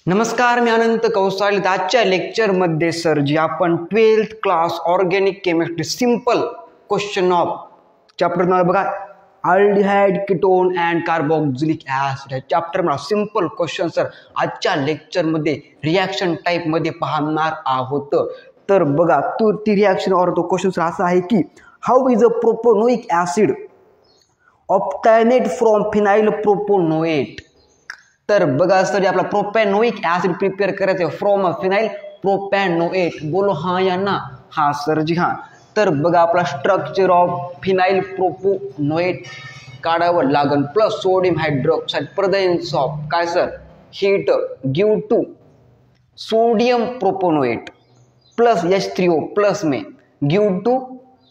नमस्कार, मी अनंत कौसाळी. आजच्या लेक्चरमध्ये सर जी आपण 12th class organic chemistry simple question of chapter नाव बघा, aldehyde ketone and carboxylic acid या चॅप्टर मध्ये सिंपल क्वेश्चन सर आजच्या लेक्चरमध्ये रिॲक्शन टाइप मध्ये पाहणार आहोत. तर बघा ती रिॲक्शन और तो क्वेश्चन सर असा आहे की how is a propanoic acid obtained from phenyl propanoate. तर बघा सर आपला प्रोपॅनोइक ऍसिड प्रिपेअर करायचं फ्रॉम फिनाइल प्रोपॅनोएट. बोलो हाँ या ना? हा सर जी हाँ. तर बघा आपला स्ट्रक्चर ऑफ फिनाइल प्रोपोनोएट काढावं लागन plus sodium hydroxide presence of काय sir heat give to sodium propanoate plus H3O plus में give to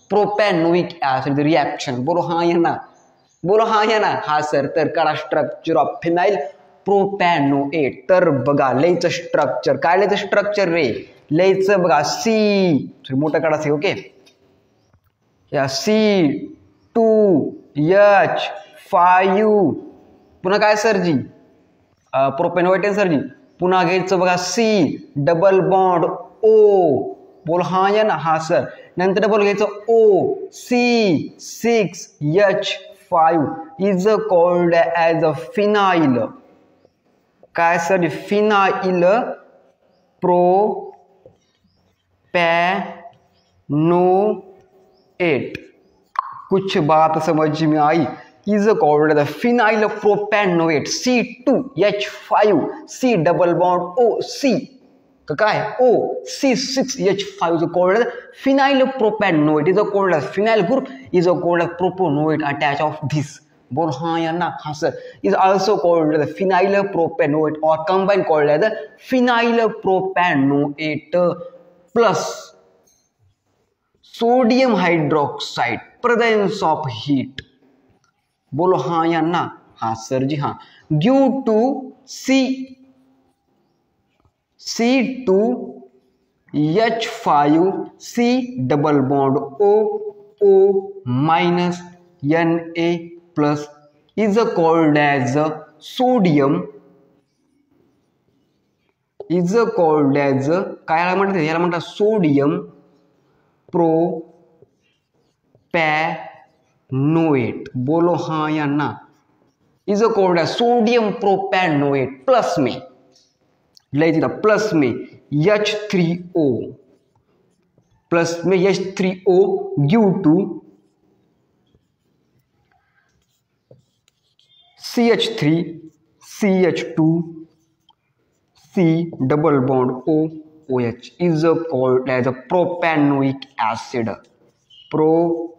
propanoic acid reaction. बोलो हाँ या ना? बोलो हाँ या ना? हा सर. तर काढा स्ट्रक्चर ऑफ फिनाइल प्रोपॅनोएट. तर बघा लयचं स्ट्रक्चर काय, लयचं स्ट्रक्चर रे लयचं बघा सी मोठं काढायचं. ओके या C2H5 पुन्हा काय सर जी प्रोपॅनोएट आहे सर जी. पुन्हा घ्यायचं बघा C डबल बॉन्ड O. बोल हाँ या ना? हा सर. नंतर डबल घ्यायचं O C6H5 is called as a phenyl. काय सर फिनाइल प्रोपैनोएट. कुछ बात समझ में आई? Is called phenyl propanoate. C2H5 C double bond O C काय O C6H5 is called phenyl propanoate. is called phenyl group is called propanoate attached of this. बोल हाँ या ना? हाँ sir. is also called the phenyl propanoate or combined called as the phenyl propanoate plus sodium hydroxide presence of heat. बोलो हाँ या ना? हाँ सर जी हाँ. due to C2H5 C double bond O minus Na plus is called as sodium. is called as काय म्हणतात याला? म्हणतात सोडियम प्रोपॅनोएट. बोलो हाँ या ना? is called as sodium propanoate plus में ले जीता प्लस में H3O प्लस में H3O give to CH3 CH2 C double bond OH is called as a propanoic acid. Propanoic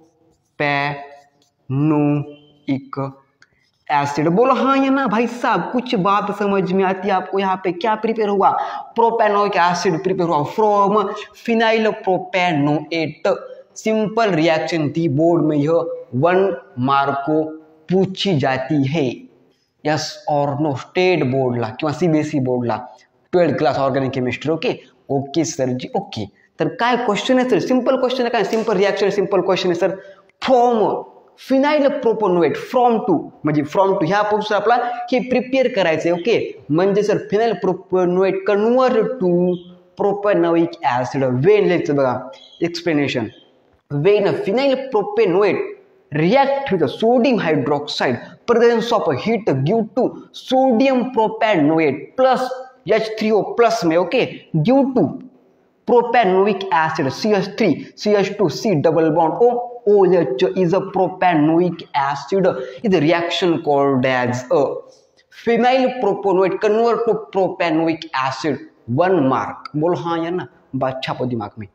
acid. बोलो हाँ या ना भाई साहब? कुछ बात समझ में आती है आपको? यहाँ पे क्या प्रिपेयर हुआ? प्रोपैनोइक एसिड प्रिपेयर हुआ फ्रॉम फिनाइल प्रोपैनोएट. सिंपल रिएक्शन थी, बोर्ड में यह 1 मार्क को पूछी जाती है. यस और नो? स्टेट बोर्डला किंवा CBSE बोर्डला 12th class organic chemistry. Okay okay sir ji. Okay तर काय क्वेश्चन आहे सर? सिंपल क्वेश्चन आहे. काय सिंपल रिएक्शन सिंपल क्वेश्चन आहे sir. From phenyl propanoate from to म्हणजे फ्रॉम टू ह्या पासून आपला हे प्रिपेअर करायचंय. ओके म्हणजे sir phenyl propanoate convert to propanoic acid when. लिहायचं बघा explanation. When phenyl propanoate react with the sodium hydroxide presence of heat due to sodium propanoate plus H3O plus में okay due to propanoic acid CH3 CH2 C double bond OH is a propanoic acid. is a reaction called as a phenyl propanoate convert to propanoic acid. 1 mark. बोलो हाँ या ना? बात छापो दिमाग में.